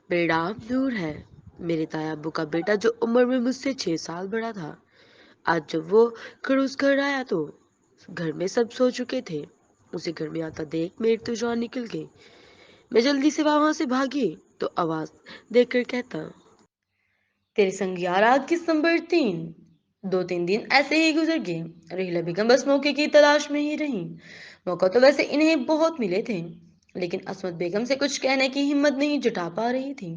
बेड़ा दूर है। मेरे ताया अब्बू का बेटा जो उम्र में मुझसे 6 साल बड़ा था, आज जब वो खड़ूस कर आया तो घर में सब सो चुके थे। उसे घर में आता देख मेरी तो जान निकल गई। मैं जल्दी से वहां से भागी तो आवाज देखकर कहता, तेरे संग यार आज किस नंबर 3। 2-3 दिन ऐसे ही गुजर गए। रहीला बेगम बस मौके की तलाश में ही रही। मौका तो वैसे इन्हें बहुत मिले थे, लेकिन असमत बेगम से कुछ कहने की हिम्मत नहीं जुटा पा रही थी।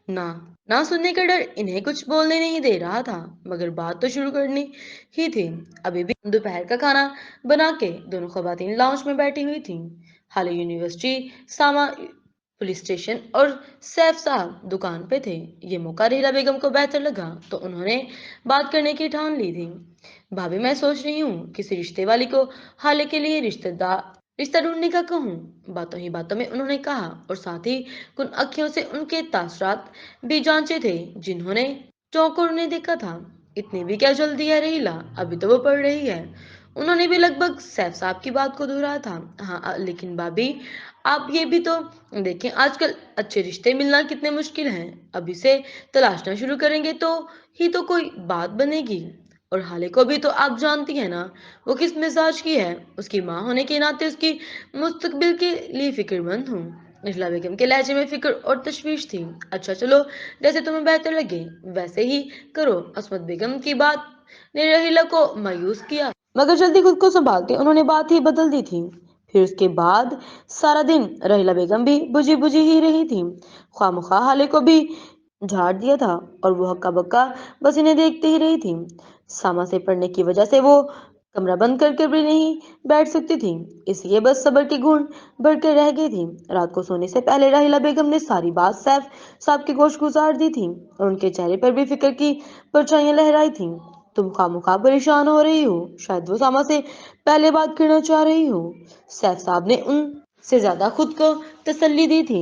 ना ना सुनने का डर इन्हें कुछ बोलने नहीं दे रहा था, मगर बात तो शुरू करनी ही थी। अभी भी दोपहर का खाना बना के दोनों खवातीन लाउंज में बैठी हुई थी। हाल यूनिवर्सिटी, सामा पुलिस स्टेशन और सैफ साहब दुकान पे थे। ये मौका रेला बेगम को बेहतर लगा तो उन्होंने बात करने की ठान ली थी। भाभी, मैं सोच रही हूँ किसी रिश्ते वाली को हाले के लिए रिश्ता ढूंढने का कहूँ। बातों ही बातों में उन्होंने कहा और साथ ही कुन अखियों से उनके तासरात भी जांचे थे जिन्होंने चौंक कर उन्हें देखा था। इतनी भी क्या जल्दी है रहीला, अभी तो वो पढ़ रही है। उन्होंने भी लगभग सैफ साहब की बात को दोहराया था। हाँ, लेकिन भाभी आप ये भी तो देखें, आजकल अच्छे रिश्ते मिलना कितने मुश्किल हैं। अभी से तलाशना शुरू करेंगे तो ही तो कोई बात बनेगी। और हाले को भी तो आप जानती है ना, वो किस मिजाज की है। उसकी माँ होने के नाते उसकी मुस्तकबिल के लिए फिक्रमंद हूँ। निजला बेगम के लहजे में फिक्र और तशवीश थी। अच्छा चलो, जैसे तुम्हें बेहतर लगे वैसे ही करो। असमत बेगम की बात ने रहीला को मायूस किया, मगर जल्दी खुद को संभाल के उन्होंने बात ही बदल दी थी। फिर उसके बाद सारा दिन रहीला बेगम भी बुझी बुझी ही रही थी। ख्वामख्वाह हाले को भी झाड़ दिया था और वो हक्का बक्का बस इन्हें देखते ही रही थी। सामा से पढ़ने की वजह से वो कमरा बंद करके भी नहीं बैठ सकती थी, इसलिए बस सब्र की घूंट भर के रह गई थी। रात को सोने से पहले राहिला बेगम ने सारी बात सैफ साहब की गोश गुजार दी थी और उनके चेहरे पर भी फिक्र की परछाइयां लहराई थी। तुम खामोखा परेशान हो रही हो, शायद वो सामा से पहले बात करना चाह रही हो। सैफ साहब ने उनसे ज्यादा खुद को तसल्ली दी थी।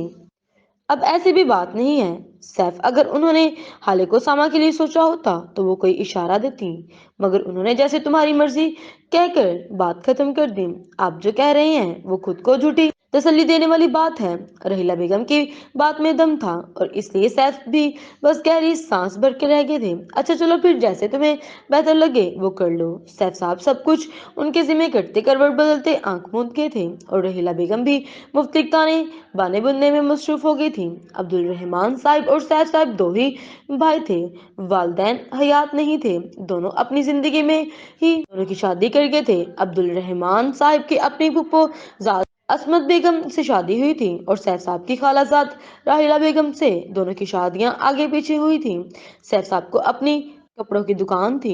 अब ऐसी भी बात नहीं है सैफ, अगर उन्होंने हाले को सामा के लिए सोचा होता तो वो कोई इशारा देती, मगर उन्होंने जैसे तुम्हारी मर्जी कहकर बात खत्म कर दी। आप जो कह रहे हैं वो खुद को झूठी तसल्ली देने वाली बात है। रहीला बेगम की बात में दम था और इसलिए सैफ भी बस गहरी सांस भर के रह गए थे। अच्छा चलो, फिर जैसे तुम्हें बेहतर लगे वो कर लो। सैफ साहब सब कुछ उनके जिम्मे करते करवट बदलते आंख मूंद गए थे और रहीला बेगम भी मुफ्त ताने बाने बुनने में मसरूफ हो गई थी। अब्दुल रहमान साहब और सैफ साहब दो ही भाई थे, वालदैन हयात नहीं थे। दोनों अपनी जिंदगी में ही दोनों की शादी कर गए थे। अब्दुल रहमान साहब की अपनी फुप्पो जाद असमत बेगम से शादी हुई थी और सैफ साहब की खालाजाद राहिला बेगम से। दोनों की शादियां आगे पीछे हुई थी। सैफ साहब को अपनी कपड़ों की दुकान थी,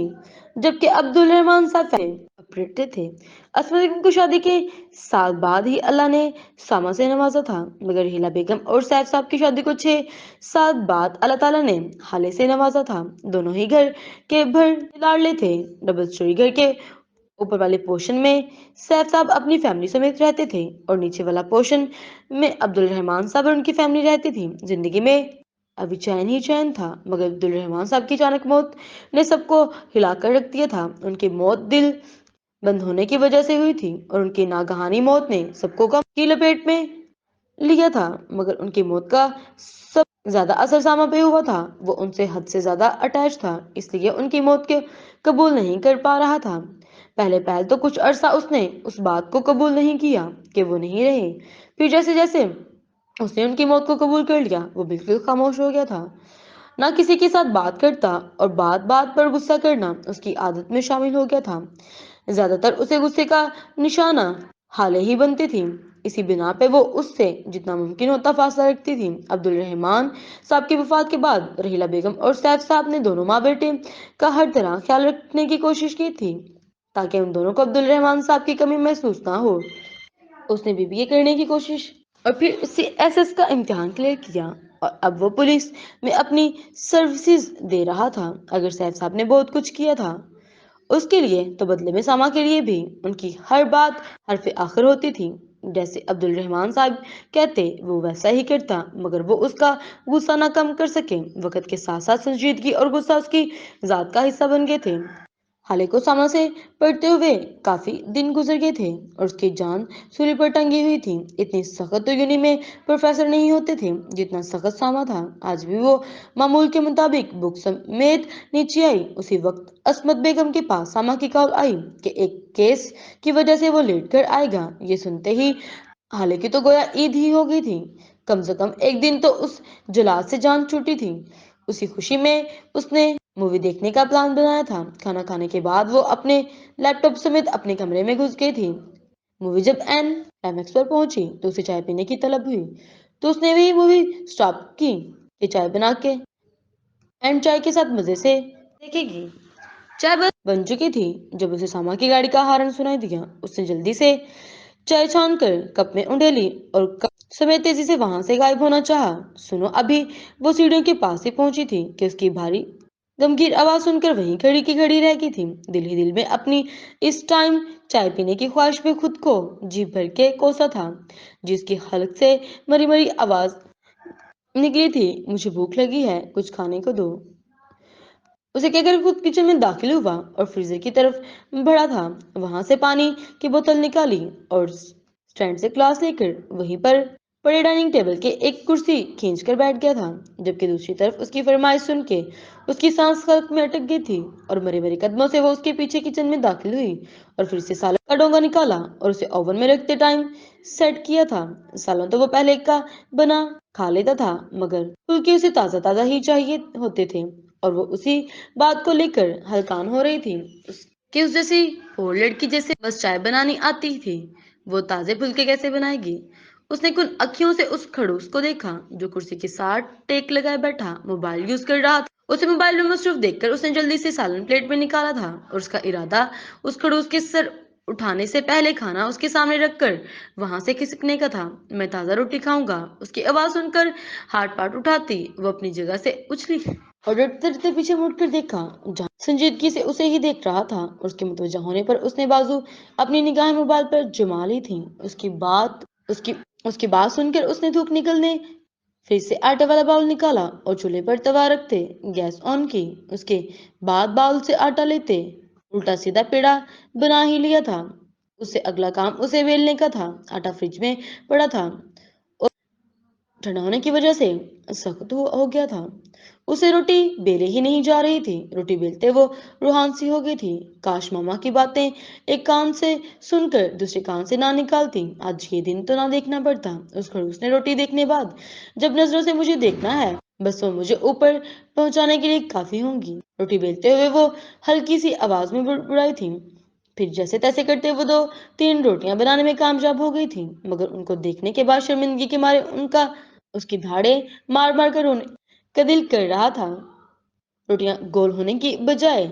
जबकि अब्दुल रहमान साहब ऑपरेटर थे। असमत बेगम को शादी के साल बाद ही अल्लाह ने सामा से नवाजा था, मगर हिला बेगम और सैफ साहब की शादी को 6 साल बाद अल्लाह ताला ने हाले से नवाजा था। दोनों ही घर के भर लाडले थे। डबल स्टोरी घर के ऊपर वाले पोर्शन में सैफ साहब अपनी फैमिली समेत रहते थे और नीचे वाला पोर्शन में अब्दुल रहमान साहब और उनकी फैमिली रहती थी। जिंदगी में अभी चैन ही चैन था, मगर अब्दुल रहमान साहब की अचानक मौत ने सबको हिलाकर रख दिया था। उनकी मौत दिल बंद होने की वजह से हुई थी और उनकी नागहानी मौत ने सबको गम की लपेट में लिया था, मगर उनकी मौत का सब ज्यादा असर सामा पे हुआ था। वो उनसे हद से ज्यादा अटैच था, इसलिए उनकी मौत के कबूल नहीं कर पा रहा था। पहले पहल तो कुछ अरसा उसने उस बात को कबूल नहीं किया कि वो नहीं रहे। फिर जैसे जैसे उसने उनकी मौत को कबूल कर लिया, वो बिल्कुल खामोश हो गया था। ना किसी के साथ बात करता और बात बात पर गुस्सा करना उसकी आदत में शामिल हो गया था। ज्यादातर उसे गुस्से का निशाना हाले ही बनती थी। इसी बिना पे वो उससे जितना मुमकिन होता फासला रखती थी। अब्दुल रहमान साहब की वफात के बाद रहीला बेगम और सैफ साहब ने दोनों माँ बेटे का हर तरह ख्याल रखने की कोशिश की थी, ताकि उन दोनों को अब्दुल रहमान साहब की कमी महसूस ना हो। उसने बीबीए करने की कोशिश और फिर उससे एसएस का इम्तिहान क्लियर किया और अब वो पुलिस में अपनी सर्विसेज दे रहा था। अगर सैफ साहब ने बहुत कुछ किया था उसके लिए, तो बदले में सामा के लिए भी उनकी हर बात हरफ आखिर होती थी। जैसे अब्दुल रहमान साहब कहते वो वैसा ही करता, मगर वो उसका गुस्सा ना कम कर सके। वक्त के साथ साथ संजीदगी और गुस्सा उसकी जात का हिस्सा बन गए थे। हाले को सामने से पढ़ते हुए काफी दिन गुजर गए थे और उसकी जान सूली पर टंगी हुई थी। इतनी सख्त तो यूनी में प्रोफेसर नहीं होते थे जितना सख्त सामा था। आज भी वो मामूल के मुताबिक बुक समेत नीचे आई। उसी वक्त असमत बेगम के पास सामा की कॉल आई कि एक केस की वजह से वो लेट कर आएगा। ये सुनते ही हालांकि तो गोया ईद ही हो गई थी। कम से कम एक दिन तो उस जलाद से जान छूटी थी। उसी खुशी में उसने मूवी देखने का प्लान बनाया था। खाना खाने के बाद वो अपने लैपटॉप समेत अपने कमरे में घुस गई थी। मूवी जब एन क्लाइमैक्स पर पहुंची तो उसे चाय पीने की तलब हुई, तो उसने भी मूवी स्टॉप की कि चाय बना के एंड चाय के साथ मजे से देखेगी। चाय बन चुकी थी जब उसे सामा की गाड़ी का हॉर्न सुनाई दिया। उसने जल्दी से चाय छान कर कप में उंडेली और कप समेत तेजी से वहां से गायब होना चाहा। सुनो, अभी वो सीढ़ियों के पास ही पहुंची थी कि उसकी भारी गमगीन आवाज सुनकर वहीं खड़ी की खड़ी रह गई थी। दिल ही दिल में अपनी इस टाइम चाय पीने की ख्वाहिश पे खुद को जी भर के कोसा था, जिसकी हलक से मरी मरी आवाज निकली थी, मुझे भूख लगी है, कुछ खाने को दो। उसे कहकर खुद किचन में दाखिल हुआ और फ्रीजर की तरफ बढ़ा था। वहां से पानी की बोतल निकाली और स्टैंड से ग्लास लेकर वहीं पर पड़े डाइनिंग टेबल के एक कुर्सी खींच कर बैठ गया था। जबकि दूसरी तरफ उसकी फरमाइश सुन के उसकी सांस खलक में अटक गई थी और मरे मरे कदमों से वो उसके पीछे किचन में दाखिल हुई और फिर से सालन का डोंगा निकाला और उसे ओवन में रखते टाइम सेट किया था। सालन तो वो पहले का बना खा लेता था, मगर फुल्के उसे ताजा ताजा ही चाहिए होते थे और वो उसी बात को लेकर हलकान हो रही थी कि उस जैसी और लड़की जैसे बस चाय बनानी आती थी, वो ताजे फुल्के कैसे बनाएगी। उसने कुन अखियों से उस खड़ूस को देखा जो कुर्सी के साथ टेक लगाए बैठा मोबाइल यूज कर रहा था। उसे मोबाइल में मसरूफ देखकर उसने जल्दी से सालन प्लेट में निकाला था और उसका इरादा उस खड़ूस के सर उठाने से पहले खाना उसके सामने रखकर वहां से खिसकने का था। मैं ताजा रोटी खाऊंगा, उसकी आवाज सुनकर हाथ पाट उठाती वो अपनी जगह से उछली और डरते डरते पीछे मुड़कर देखा, जहां संजीदगी से उसे ही देख रहा था। उसके मुतवज्जा होने पर उसने बाजू अपनी निगाहें मोबाइल पर जमा ली थी। उसकी उसकी बात सुनकर उसने थूक निकलने फिर से आटे वाला बाउल निकाला और चूल्हे पर तवा रखते गैस ऑन की। उसके बाद बाउल से आटा लेते उल्टा सीधा पेड़ा बना ही लिया था। उससे अगला काम उसे बेलने का था। आटा फ्रिज में पड़ा था और ठंडा होने की वजह से सख्त हो गया था। उसे रोटी बेले ही नहीं जा रही थी। रोटी बेलते वो रूहान सी हो गई थी। काश मामा की बातें एक कान से सुनकर दूसरे कान से ना निकालती। आज ये दिन तो ना देखना पड़ता। उस खड़ूस ने रोटी देखने बाद जब नजरों से मुझे देखना है, बस वो मुझे ऊपर पहुंचाने के लिए काफी होंगी। रोटी बेलते हुए वो हल्की सी आवाज में बुड़बुड़ाई थी। फिर जैसे तैसे करते वो दो तीन रोटियां बनाने में कामयाब हो गई थी, मगर उनको देखने के बाद शर्मिंदगी के मारे उनका उसकी धाड़े मार मार कर रोने का दिल कर रहा था। रोटियां गोल होने की बजाय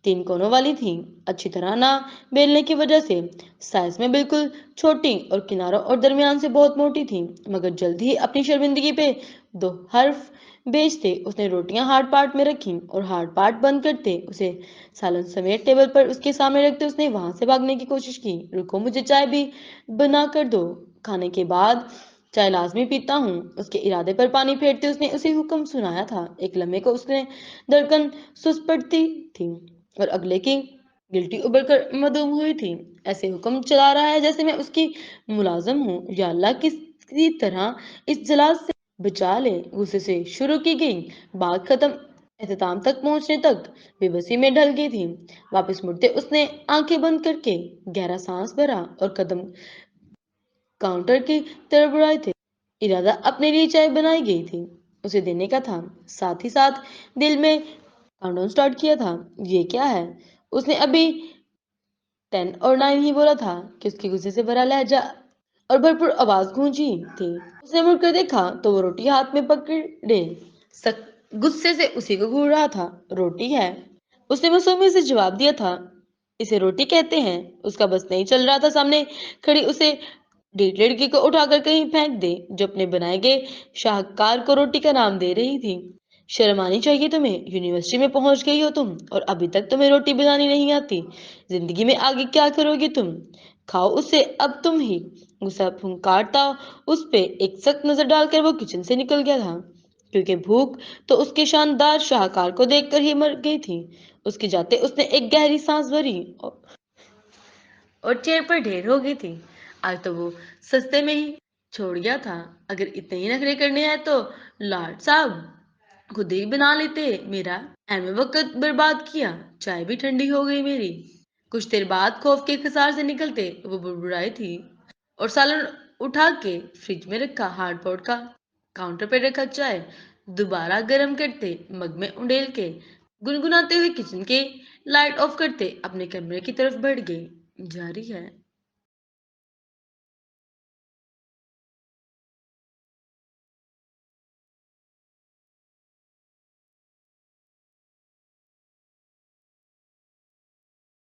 तीन कोनों वाली थीं। अच्छी तरह ना बेलने की वजह से साइज में बिल्कुल छोटी और किनारों और दरमियान से बहुत मोटी थीं। मगर जल्द ही अपनी शर्मिंदगी पे दो हर्फ बेचते उसने रोटियां हार्ड पार्ट में रखी और हार्ड पार्ट बंद करते उसे सालन समेत टेबल पर उसके सामने रखते उसने वहां से भागने की कोशिश की। रुको, मुझे चाय भी बना कर दो, खाने के बाद चाय लाजमी पीता हूँ। उसके इरादे पर पानी फेरते उसने उसे हुक्म सुनाया था। एक लम्हे को उसने धड़कन सुस्त पड़ती थी और अगले की गिल्टी उबर कर मदूम हुई थी। ऐसे हुक्म चला रहा है जैसे मैं उसकी मुलाजम हूँ। या अल्लाह, किसी तरह इस जलाल से बचा ले। गुस्से से शुरू की गई बात खत्म एहतमाम तक पहुंचने तक बेबसी में ढल गई थी। वापस मुड़ते उसने आंखें बंद करके गहरा सांस भरा और कदम काउंटर की तरफ बढ़ाए थे। इरादा अपने लिए चाय बनाई गई थी, उसे देने का था। साथ ही साथ दिल में काउंटडाउन स्टार्ट किया था। ये क्या है? उसने अभी 10 और 9 ही बोला था कि उसके गुस्से से भरा लहजा और भरपूर आवाज गूंजी थी। उसने मुड़कर देखा तो वो रोटी हाथ में पकड़े सक गुस्से से उसी को घूर रहा था। रोटी है, उसने मासूमी से जवाब दिया था। इसे रोटी कहते हैं। उसका बस नहीं चल रहा था सामने खड़ी उसे डेट लड़की को उठाकर कहीं फेंक दे जो अपने बनाए गए शाहकार को रोटी का नाम दे रही थी। शर्म आनी चाहिए तुम्हें, यूनिवर्सिटी में पहुंच गई हो तुम और अभी तक तुम्हें रोटी बनानी नहीं आती। जिंदगी में आगे क्या करोगी तुम? खाओ उसे अब तुम ही। गुस्सा फुंकारता उस पे एक सख्त नजर डालकर वो किचन से निकल गया था, क्योंकि भूख तो उसके शानदार शाहकार को देखकर ही मर गई थी। اس کے جاتے اس نے ایک گہری سانس بھری اور چیئر پر ڈھیر ہو گئی تھی۔ آج تو وہ سستے میں ہی چھوڑ گیا تھا۔ اگر اتنے ہی نخرے کرنے ہیں تو لارڈ صاحب خود ہی بنا لیتے، میرا این میں وقت برباد کیا، چائے بھی ٹھنڈی ہو گئی میری۔ کچھ دیر بعد خوف کے خسار سے نکلتے وہ بڑبڑائی تھی اور سالن اٹھا کے فریج میں رکھا ہارڈ بورڈ کا کاؤنٹر پہ رکھا چائے دوبارہ گرم کرتے مگ میں انڈیل کے گنگناتے ہوئے کچن کے لائٹ آف کرتے اپنے کمرے کی طرف بڑھ گئے۔ جاری ہے۔